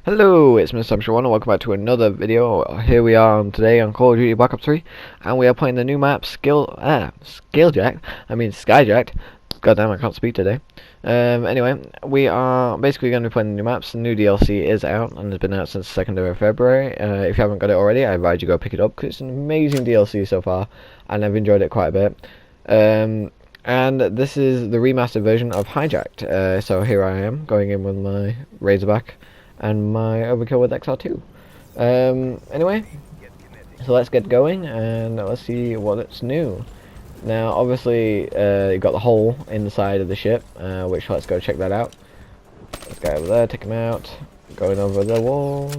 Hello, it's Mr. One, and welcome back to another video. Here we are today on Call of Duty Black Ops 3, and we are playing the new map, Skyjacked. God damn, I can't speak today. Anyway, we are basically going to be playing the new maps. The new DLC is out, and has been out since the 2nd of February. If you haven't got it already, I advise you go pick it up, because it's an amazing DLC so far, and I've enjoyed it quite a bit. And this is the remastered version of Hijacked. So here I am, going in with my Razorback and my overkill with XR2. Anyway, so let's get going and let's see what's new. Now, obviously, you've got the hole in the side of the ship, which let's go check that out. Let's go over there, take him out. Going over the wall.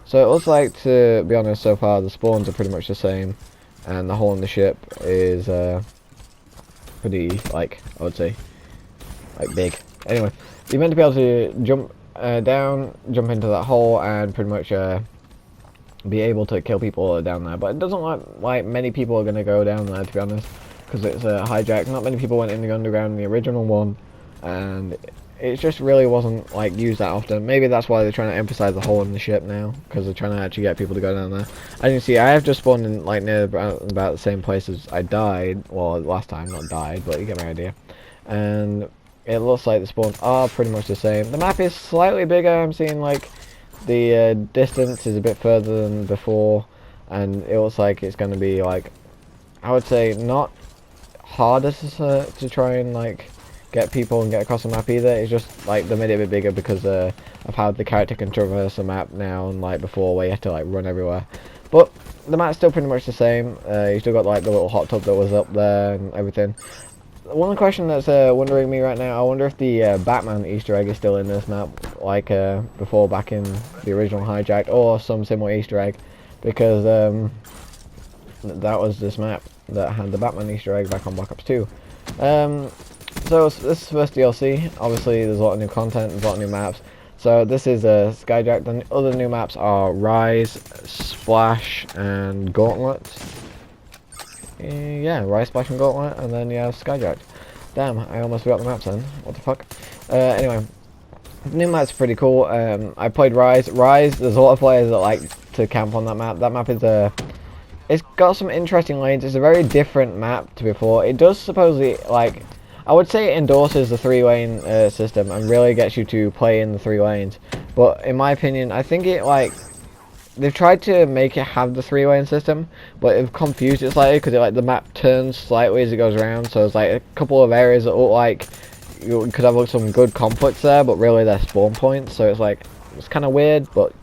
So it looks like, to be honest, so far the spawns are pretty much the same, and the hole in the ship is pretty, like, I would say, like, big. Anyway, you're meant to be able to jump down, jump into that hole, and pretty much be able to kill people down there. But it doesn't look like many people are going to go down there, to be honest, because it's a hijack. Not many people went in the underground in the original one, and it just really wasn't like used that often. Maybe that's why they're trying to emphasize the hole in the ship now, because they're trying to actually get people to go down there. As you can see, I have just spawned in like near about the same place as I died. Well, last time, not died, but you get my idea. And it looks like the spawns are pretty much the same. The map is slightly bigger. I'm seeing like the distance is a bit further than before, and it looks like it's going to be like, I would say, not harder to try and like get people and get across the map either. It's just like they made it a bit bigger because of how the character can traverse the map now, and like before where you have to like run everywhere. But the map's still pretty much the same. You still got like the little hot tub that was up there and everything. One question that's wondering me right now, I wonder if the Batman Easter egg is still in this map, like before back in the original Hijacked, or some similar Easter egg, because that was this map that had the Batman Easter egg back on Black Ops 2. So this is first DLC. Obviously, there's a lot of new content, there's a lot of new maps. So this is Skyjacked. The other new maps are Rise, Splash, and Gauntlet. Yeah, Rise, Splash, and Gauntlet, and then you have Skyjacked. Damn, I almost forgot the maps then. What the fuck? Anyway, the new map's pretty cool. I played Rise. There's a lot of players that like to camp on that map. That map is it's got some interesting lanes. It's a very different map to before. It does supposedly, like, I would say it endorses the 3-lane system and really gets you to play in the 3 lanes. But in my opinion, I think it, like, they've tried to make it have the 3-lane system, but they've confused it slightly because like the map turns slightly as it goes around. So there's like a couple of areas that look like you could have some good conflicts there, but really they're spawn points. So it's like, it's kind of weird, but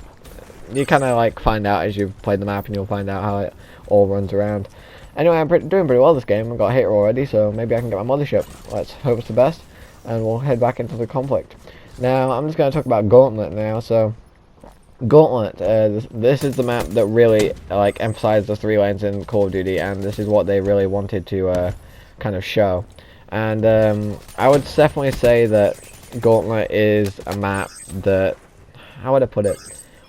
you kind of like find out as you've played the map, and you'll find out how it all runs around. Anyway, I'm doing pretty well this game. I've got a hit already, so maybe I can get my mothership. Let's hope it's the best, and we'll head back into the conflict. Now, I'm just going to talk about Gauntlet now. So Gauntlet, this is the map that really like emphasized the 3 lanes in Call of Duty, and this is what they really wanted to kind of show. And I would definitely say that Gauntlet is a map that, how would I put it,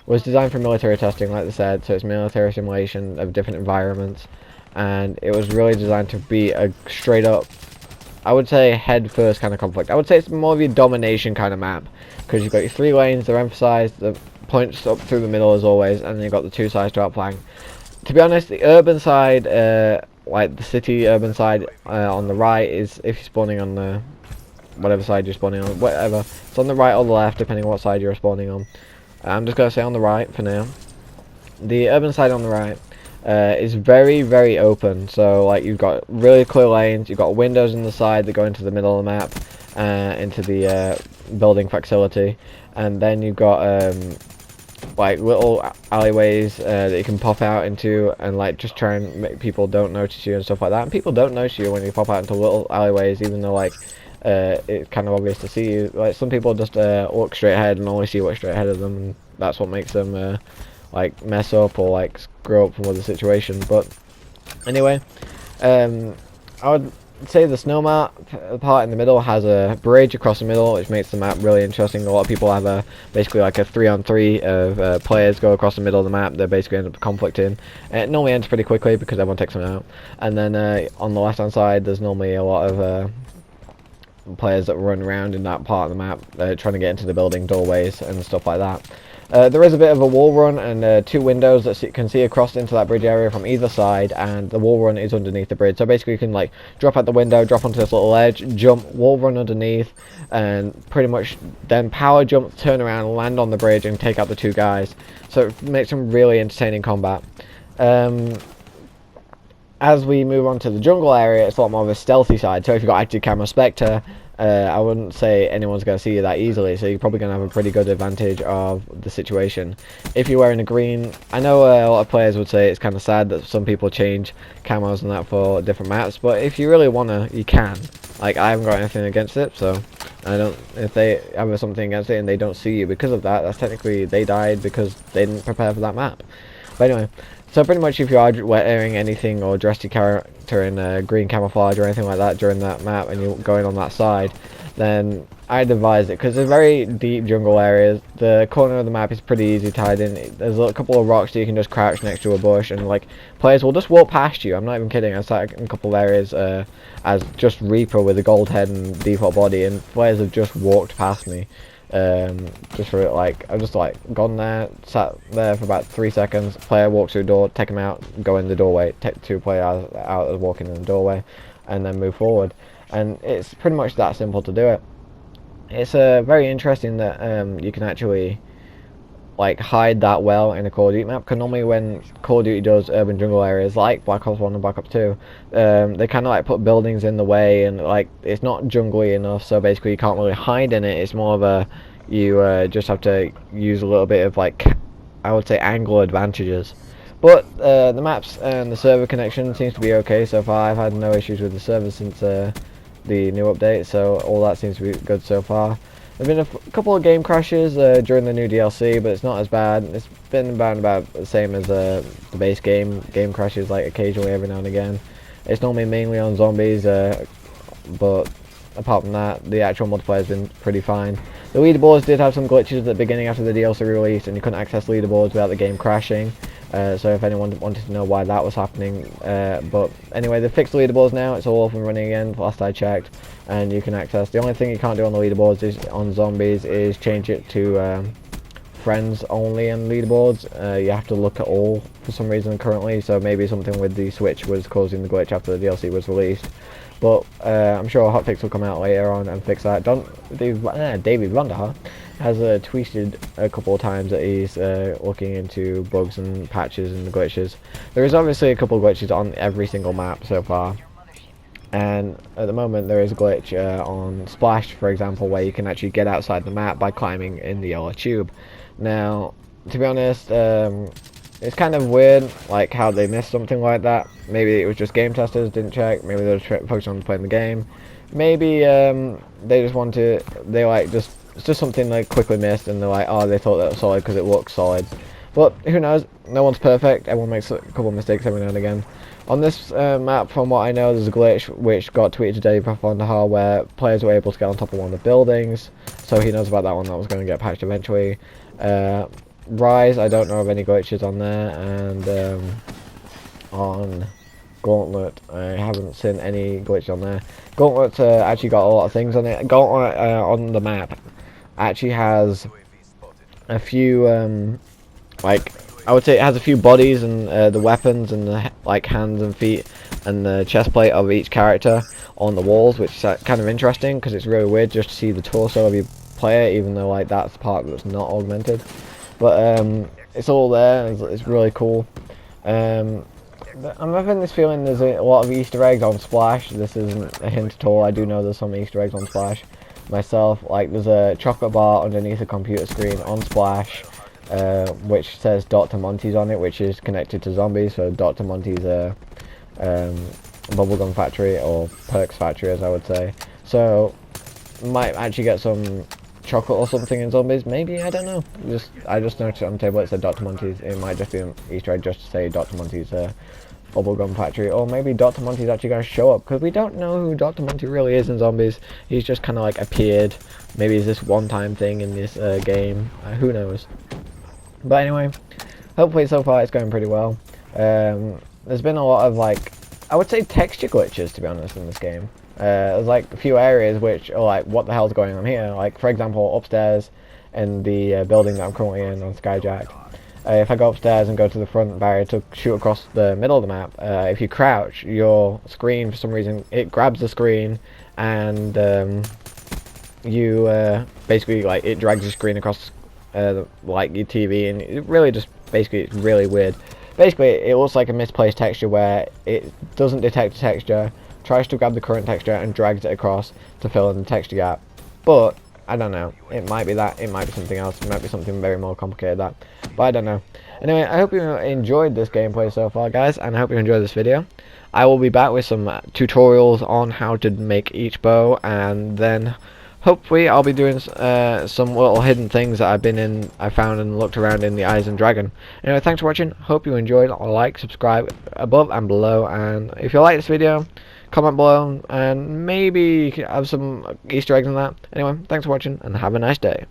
was designed for military testing, like they said. So it's military simulation of different environments, and it was really designed to be a straight up, I would say, head first kind of conflict. I would say it's more of your domination kind of map, because you've got your 3 lanes, they're emphasized, the points up through the middle as always, and then you've got the 2 sides to outflank. To be honest, the urban side, like the city urban side on the right, is if you're spawning on the whatever side you're spawning on, whatever. It's on the right or the left, depending on what side you're spawning on. I'm just going to say on the right for now. The urban side on the right is very, very open. So like you've got really clear lanes, you've got windows in the side that go into the middle of the map, into the building facility, and then you've got like little alleyways that you can pop out into, and like just try and make people don't notice you and stuff like that. And people don't notice you when you pop out into little alleyways, even though like it's kind of obvious to see you. Like some people just walk straight ahead and only see what's straight ahead of them, and that's what makes them like mess up or like screw up with the situation. But anyway, I would say the snow map part in the middle has a bridge across the middle, which makes the map really interesting. A lot of people have basically like a 3-on-3 of players go across the middle of the map. They basically end up conflicting. It normally ends pretty quickly because everyone takes them out. And then on the left hand side, there's normally a lot of players that run around in that part of the map, trying to get into the building doorways and stuff like that. There is a bit of a wall run and 2 windows that you can see across into that bridge area from either side, and the wall run is underneath the bridge. So basically you can like drop out the window, drop onto this little edge, jump, wall run underneath, and pretty much then power jump, turn around, land on the bridge and take out the 2 guys. So it makes some really entertaining combat. As we move on to the jungle area, it's a lot more of a stealthy side. So if you've got active camera Spectre, I wouldn't say anyone's going to see you that easily, so you're probably going to have a pretty good advantage of the situation. If you're wearing a green, I know a lot of players would say it's kind of sad that some people change camos and that for different maps, but if you really want to, you can. Like, I haven't got anything against it, so I don't, if they have something against it and they don't see you because of that, that's technically they died because they didn't prepare for that map. But anyway, so pretty much if you are wearing anything or dressed your character in green camouflage or anything like that during that map and you're going on that side, then I'd advise it, because they're very deep jungle areas. The corner of the map is pretty easy to hide in. There's a couple of rocks that you can just crouch next to a bush, and like players will just walk past you. I'm not even kidding. I sat in a couple of areas as just Reaper with a gold head and default body, and players have just walked past me. Just for like, I've just like gone there, sat there for about 3 seconds, player walks through the door, take him out, go in the doorway, take 2 players out as walking in the doorway, and then move forward. And it's pretty much that simple to do it. It's very interesting that you can actually like hide that well in a Call of Duty map, because normally when Call of Duty does urban jungle areas like Black Ops 1 and Black Ops 2, they kind of like put buildings in the way, and like it's not jungly enough, so basically you can't really hide in it. It's more of a, you just have to use a little bit of like, I would say, angle advantages. But the maps and the server connection seems to be okay so far. I've had no issues with the server since the new update, so all that seems to be good so far. There have been a couple of game crashes during the new DLC, but it's not as bad. It's been about the same as the base game crashes, like occasionally every now and again. It's normally mainly on zombies, but apart from that, the actual multiplayer has been pretty fine. The leaderboards did have some glitches at the beginning after the DLC release, and you couldn't access leaderboards without the game crashing. So if anyone wanted to know why that was happening, but anyway, they fixed the leaderboards now. It's all up and running again, last I checked, and you can access. The only thing you can't do on the leaderboards is on zombies is change it to friends only on leaderboards. You have to look at all for some reason currently, so maybe something with the Switch was causing the glitch after the DLC was released. But I'm sure a hotfix will come out later on and fix that. David Vanderhaar has tweeted a couple of times that he's looking into bugs and patches and glitches. There is obviously a couple of glitches on every single map so far, and at the moment there is a glitch on Splash, for example, where you can actually get outside the map by climbing in the yellow tube. Now, to be honest, it's kind of weird, like how they missed something like that. Maybe it was just game testers didn't check. Maybe they were focused on playing the game. Maybe they just want to. It's just something they quickly missed, and they're like, oh, they thought that was solid because it looks solid. But who knows? No one's perfect. Everyone makes a couple of mistakes every now and again. On this map, from what I know, there's a glitch which got tweeted today by Vanderhaar where players were able to get on top of one of the buildings. So he knows about that one. That was going to get patched eventually. Rise, I don't know of any glitches on there, and on Gauntlet, I haven't seen any glitch on there. Gauntlet actually got a lot of things on it. Gauntlet on the map actually has a few, like, I would say it has a few bodies and the weapons and the like hands and feet and the chest plate of each character on the walls, which is kind of interesting because it's really weird just to see the torso of your player, even though like that's the part that's not augmented. But it's all there. It's really cool. I'm having this feeling there's a lot of Easter eggs on Splash. This isn't a hint at all. I do know there's some Easter eggs on Splash myself. Like there's a chocolate bar underneath the computer screen on Splash, which says Dr. Monty's on it, which is connected to zombies. So Dr. Monty's bubblegum factory, or perks factory as I would say. So might actually get some chocolate or something in zombies, maybe, I don't know. I just noticed on the table it said Dr. Monty's. It might just be an Easter egg just to say Dr. Monty's bubblegum factory, or maybe Dr. Monty's actually going to show up, because we don't know who Dr. Monty really is in zombies. He's just kind of like appeared. Maybe it's this one-time thing in this game, who knows. But anyway, hopefully so far it's going pretty well. There's been a lot of like, I would say texture glitches, to be honest, in this game. There's like a few areas which are like, what the hell's going on here? Like, for example, upstairs in the building that I'm currently in on Skyjack. If I go upstairs and go to the front barrier to shoot across the middle of the map, if you crouch, your screen, for some reason, it grabs the screen and you basically, like, it drags the screen across like your TV, and it really just, basically, it's really weird. Basically, it looks like a misplaced texture where it doesn't detect a texture, tries to grab the current texture and drags it across to fill in the texture gap. But I don't know. It might be that. It might be something else. It might be something very more complicated than that. But I don't know. Anyway, I hope you enjoyed this gameplay so far, guys, and I hope you enjoyed this video. I will be back with some tutorials on how to make each bow, and then hopefully I'll be doing some little hidden things that I found and looked around in the Eisen Dragon. Anyway, thanks for watching. Hope you enjoyed. Like, subscribe above and below, and if you like this video, comment below, and maybe have some Easter eggs in that. Anyway, thanks for watching, and have a nice day.